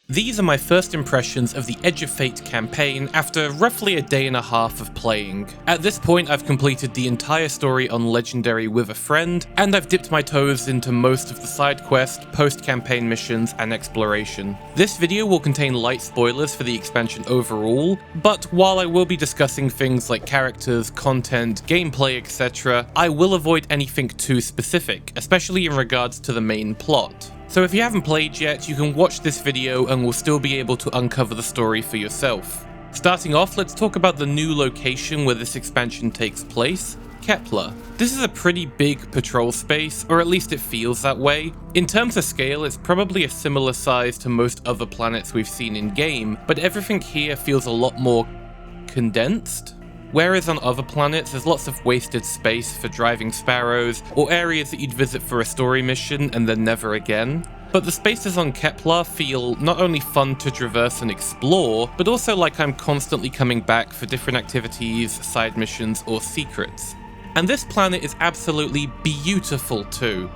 These are my first impressions of the Edge of Fate campaign after roughly a day and a half of playing. At this point I've completed the entire story on Legendary with a friend, and I've dipped my toes into most of the side quest, post-campaign missions, and exploration. This video will contain light spoilers for the expansion overall, but while I will be discussing things like characters, content, gameplay, etc., I will avoid anything too specific, especially in regards to the main plot. So if you haven't played yet, you can watch this video and will still be able to uncover the story for yourself. Starting off, let's talk about the new location where this expansion takes place, Kepler. This is a pretty big patrol space, or at least it feels that way. In terms of scale, it's probably a similar size to most other planets we've seen in-game, but everything here feels a lot more condensed. Whereas on other planets, there's lots of wasted space for driving sparrows, or areas that you'd visit for a story mission and then never again. But the spaces on Kepler feel not only fun to traverse and explore, but also like I'm constantly coming back for different activities, side missions, or secrets. And this planet is absolutely beautiful too.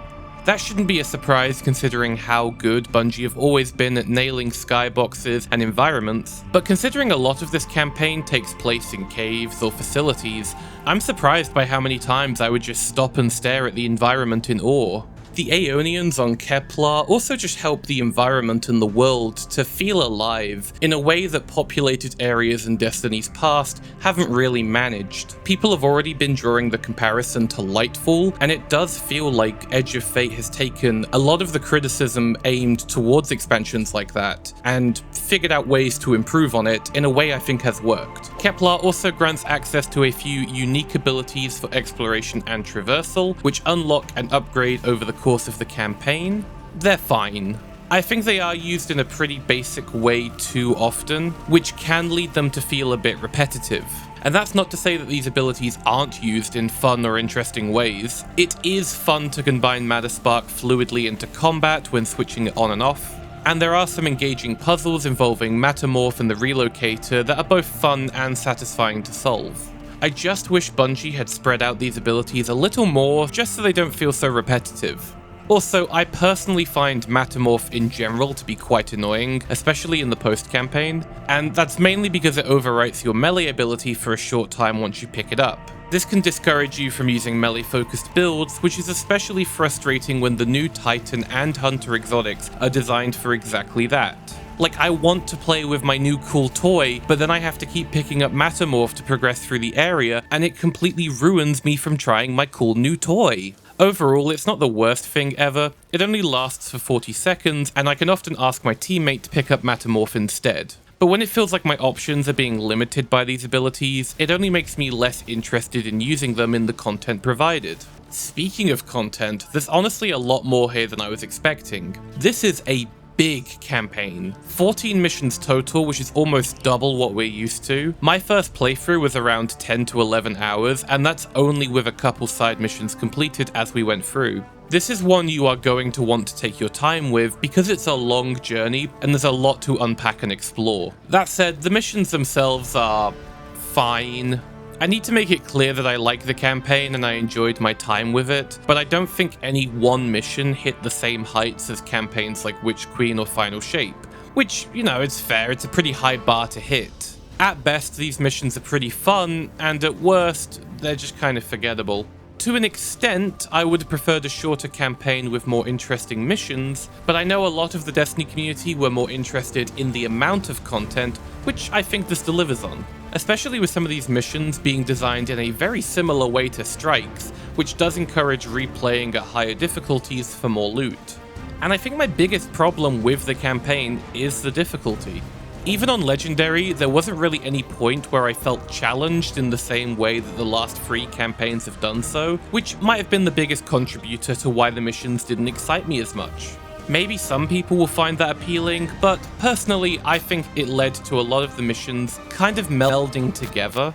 That shouldn't be a surprise considering how good Bungie have always been at nailing skyboxes and environments, but considering a lot of this campaign takes place in caves or facilities, I'm surprised by how many times I would just stop and stare at the environment in awe. The Aeonians on Kepler also just help the environment and the world to feel alive in a way that populated areas in Destiny's past haven't really managed. People have already been drawing the comparison to Lightfall, and it does feel like Edge of Fate has taken a lot of the criticism aimed towards expansions like that, and figured out ways to improve on it in a way I think has worked. Kepler also grants access to a few unique abilities for exploration and traversal, which unlock and upgrade over the course of the campaign. They're fine. I think they are used in a pretty basic way too often, which can lead them to feel a bit repetitive. And that's not to say that these abilities aren't used in fun or interesting ways. It is fun to combine Matter Spark fluidly into combat when switching it on and off, and there are some engaging puzzles involving Mattermorph and the Relocator that are both fun and satisfying to solve. I just wish Bungie had spread out these abilities a little more, just so they don't feel so repetitive. Also, I personally find Mattermorph in general to be quite annoying, especially in the post-campaign, and that's mainly because it overwrites your melee ability for a short time once you pick it up. This can discourage you from using melee-focused builds, which is especially frustrating when the new Titan and Hunter exotics are designed for exactly that. Like, I want to play with my new cool toy, but then I have to keep picking up Mattermorph to progress through the area, and it completely ruins me from trying my cool new toy. Overall, it's not the worst thing ever. It only lasts for 40 seconds, and I can often ask my teammate to pick up Mattermorph instead. But when it feels like my options are being limited by these abilities, it only makes me less interested in using them in the content provided. Speaking of content, there's honestly a lot more here than I was expecting. This is a big campaign. 14 missions total, which is almost double what we're used to. My first playthrough was around 10 to 11 hours, and that's only with a couple side missions completed as we went through. This is one you are going to want to take your time with because it's a long journey and there's a lot to unpack and explore. That said, the missions themselves are fine. I need to make it clear that I like the campaign and I enjoyed my time with it, but I don't think any one mission hit the same heights as campaigns like Witch Queen or Final Shape, which, you know, it's fair, it's a pretty high bar to hit. At best, these missions are pretty fun, and at worst, they're just kind of forgettable. To an extent, I would have preferred a shorter campaign with more interesting missions, but I know a lot of the Destiny community were more interested in the amount of content, which I think this delivers on. Especially with some of these missions being designed in a very similar way to Strikes, which does encourage replaying at higher difficulties for more loot. And I think my biggest problem with the campaign is the difficulty. Even on Legendary, there wasn't really any point where I felt challenged in the same way that the last 3 campaigns have done so, which might have been the biggest contributor to why the missions didn't excite me as much. Maybe some people will find that appealing, but personally, I think it led to a lot of the missions kind of melding together.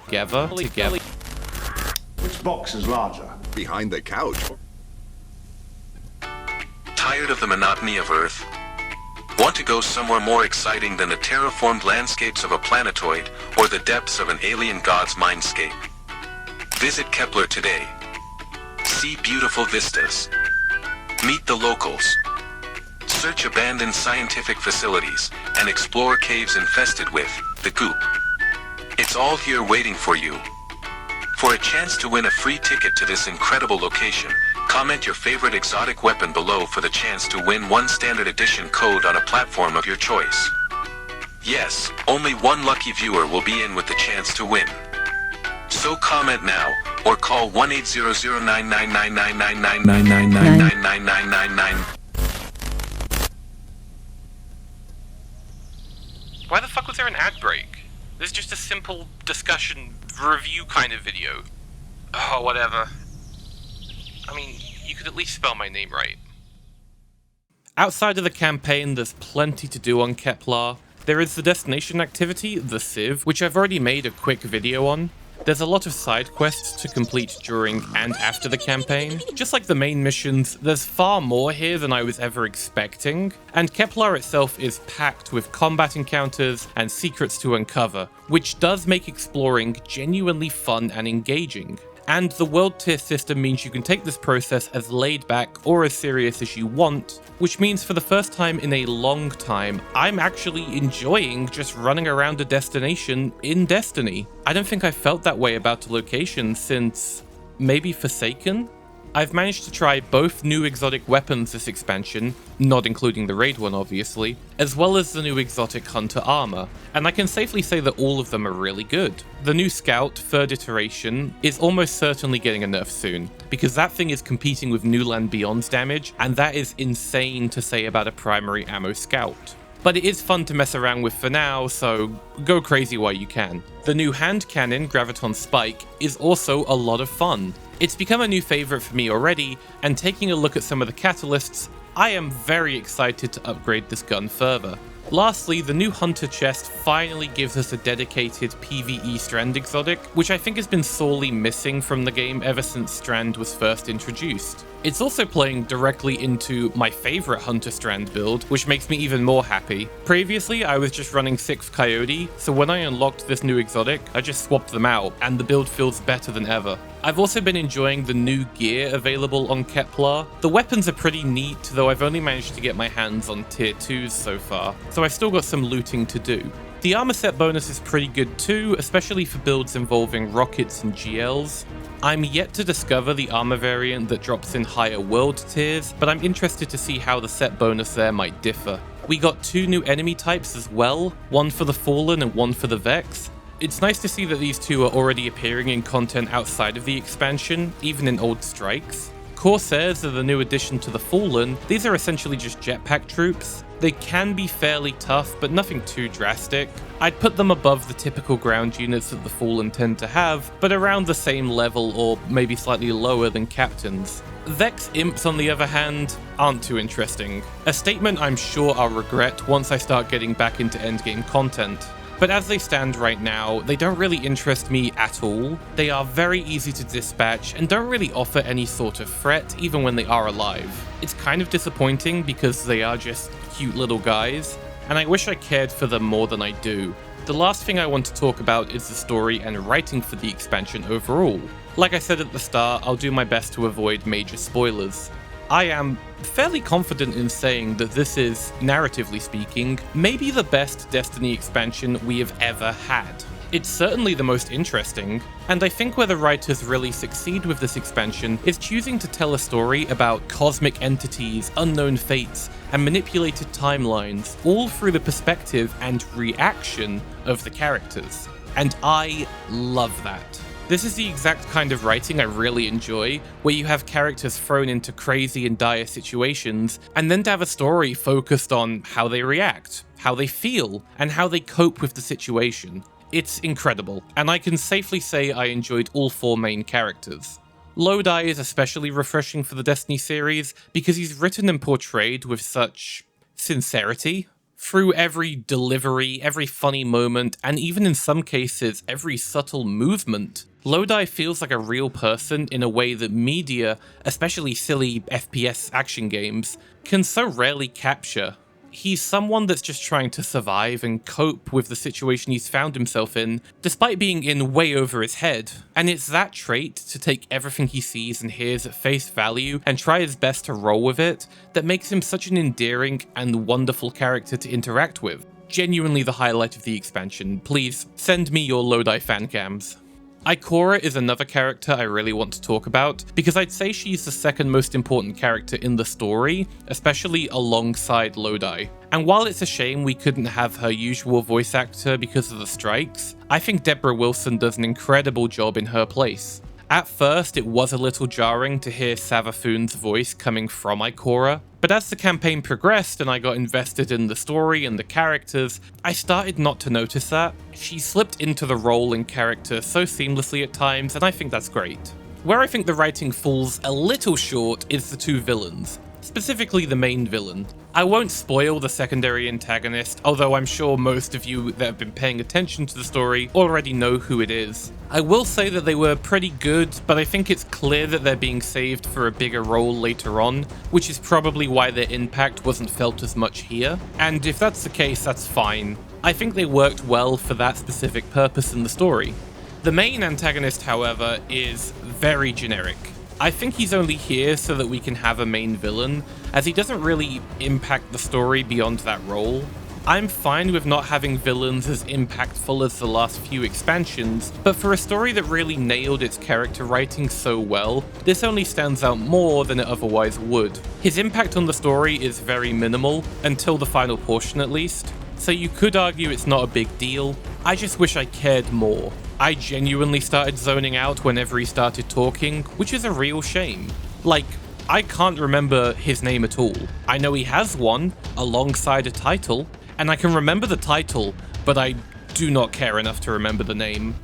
Which box is larger? Behind the couch. Tired of the monotony of Earth? Want to go somewhere more exciting than the terraformed landscapes of a planetoid or the depths of an alien god's mindscape? Visit Kepler today. See beautiful vistas. Meet the locals. search abandoned scientific facilities, and explore caves infested with the goop. It's all here waiting for you. For a chance to win a free ticket to this incredible location, comment your favorite exotic weapon below for the chance to win one standard edition code on a platform of your choice. Yes, only one lucky viewer will be in with the chance to win. So comment now, or call 1-800-9999999999999. Why the fuck was there an ad break? This is just a simple discussion review kind of video. Oh, whatever. I mean, you could at least spell my name right. Outside of the campaign, there's plenty to do on Kepler. There is the destination activity, the Civ, which I've already made a quick video on. There's a lot of side quests to complete during and after the campaign. Just like the main missions, there's far more here than I was ever expecting, and Kepler itself is packed with combat encounters and secrets to uncover, which does make exploring genuinely fun and engaging. And the world tier system means you can take this process as laid back or as serious as you want, which means for the first time in a long time, I'm actually enjoying just running around a destination in Destiny. I don't think I've felt that way about a location since maybe Forsaken? I've managed to try both new exotic weapons this expansion, not including the raid one obviously, as well as the new exotic hunter armor, and I can safely say that all of them are really good. The new scout, 3rd iteration, is almost certainly getting a nerf soon, because that thing is competing with New Land Beyond's damage, and that is insane to say about a primary ammo scout. But it is fun to mess around with for now, so go crazy while you can. The new hand cannon, Graviton Spike, is also a lot of fun. It's become a new favourite for me already, and taking a look at some of the catalysts, I am very excited to upgrade this gun further. Lastly, the new Hunter chest finally gives us a dedicated PvE Strand exotic, which I think has been sorely missing from the game ever since Strand was first introduced. It's also playing directly into my favourite Hunter Strand build, which makes me even more happy. Previously, I was just running 6th Coyote, so when I unlocked this new exotic, I just swapped them out, and the build feels better than ever. I've also been enjoying the new gear available on Kepler. The weapons are pretty neat, though I've only managed to get my hands on tier 2s so far, so I've still got some looting to do. The armor set bonus is pretty good too, especially for builds involving rockets and GLs. I'm yet to discover the armor variant that drops in higher world tiers, but I'm interested to see how the set bonus there might differ. We got 2 new enemy types as well, one for the Fallen and one for the Vex. It's nice to see that these 2 are already appearing in content outside of the expansion, even in old strikes. Corsairs are the new addition to the Fallen. These are essentially just jetpack troops. They can be fairly tough, but nothing too drastic. I'd put them above the typical ground units that the Fallen tend to have, but around the same level or maybe slightly lower than captains. Vex Imps, on the other hand, aren't too interesting. A statement I'm sure I'll regret once I start getting back into endgame content. But as they stand right now, they don't really interest me at all. They are very easy to dispatch and don't really offer any sort of threat even when they are alive. It's kind of disappointing because they are just cute little guys, and I wish I cared for them more than I do. The last thing I want to talk about is the story and writing for the expansion overall. Like I said at the start, I'll do my best to avoid major spoilers. I am fairly confident in saying that this is, narratively speaking, maybe the best Destiny expansion we have ever had. It's certainly the most interesting, and I think where the writers really succeed with this expansion is choosing to tell a story about cosmic entities, unknown fates, and manipulated timelines, all through the perspective and reaction of the characters. And I love that. This is the exact kind of writing I really enjoy, where you have characters thrown into crazy and dire situations, and then to have a story focused on how they react, how they feel, and how they cope with the situation. It's incredible, and I can safely say I enjoyed all 4 main characters. Lodi is especially refreshing for the Destiny series because he's written and portrayed with such sincerity. Through every delivery, every funny moment, and even in some cases, every subtle movement, Lodi feels like a real person in a way that media, especially silly FPS action games, can so rarely capture. He's someone that's just trying to survive and cope with the situation he's found himself in, despite being in way over his head. And it's that trait, to take everything he sees and hears at face value and try his best to roll with it, that makes him such an endearing and wonderful character to interact with. Genuinely the highlight of the expansion. Please, send me your Lodi fancams. Ikora is another character I really want to talk about, because I'd say she's the second most important character in the story, especially alongside Lodi. And while it's a shame we couldn't have her usual voice actor because of the strikes, I think Deborah Wilson does an incredible job in her place. At first, it was a little jarring to hear Savathun's voice coming from Ikora, but as the campaign progressed and I got invested in the story and the characters, I started not to notice that. She slipped into the role and character so seamlessly at times, and I think that's great. Where I think the writing falls a little short is the two villains. Specifically the main villain. I won't spoil the secondary antagonist, although I'm sure most of you that have been paying attention to the story already know who it is. I will say that they were pretty good, but I think it's clear that they're being saved for a bigger role later on, which is probably why their impact wasn't felt as much here. And if that's the case, that's fine. I think they worked well for that specific purpose in the story. The main antagonist, however, is very generic. I think he's only here so that we can have a main villain, as he doesn't really impact the story beyond that role. I'm fine with not having villains as impactful as the last few expansions, but for a story that really nailed its character writing so well, this only stands out more than it otherwise would. His impact on the story is very minimal, until the final portion at least, so you could argue it's not a big deal. I just wish I cared more. I genuinely started zoning out whenever he started talking, which is a real shame. Like, I can't remember his name at all. I know he has one, alongside a title, and I can remember the title, but I do not care enough to remember the name.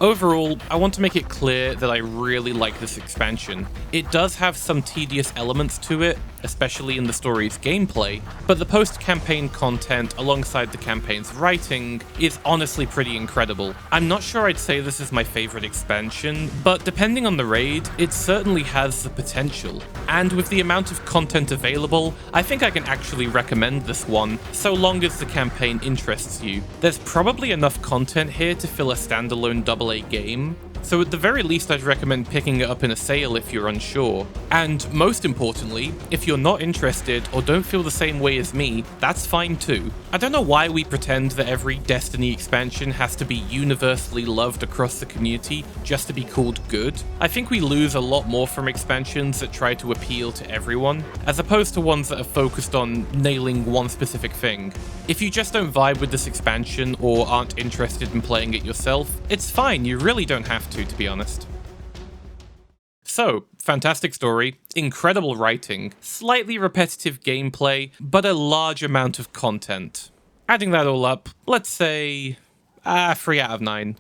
Overall, I want to make it clear that I really like this expansion. It does have some tedious elements to it, especially in the story's gameplay, but the post-campaign content alongside the campaign's writing is honestly pretty incredible. I'm not sure I'd say this is my favorite expansion, but depending on the raid, it certainly has the potential. And with the amount of content available, I think I can actually recommend this one, so long as the campaign interests you. There's probably enough content here to fill a standalone AA game, so at the very least I'd recommend picking it up in a sale if you're unsure. And most importantly, if you're not interested or don't feel the same way as me, that's fine too. I don't know why we pretend that every Destiny expansion has to be universally loved across the community just to be called good. I think we lose a lot more from expansions that try to appeal to everyone, as opposed to ones that are focused on nailing one specific thing. If you just don't vibe with this expansion or aren't interested in playing it yourself, it's fine, you really don't have to be honest. So, fantastic story, incredible writing, slightly repetitive gameplay, but a large amount of content. Adding that all up, let's say 3 out of 9.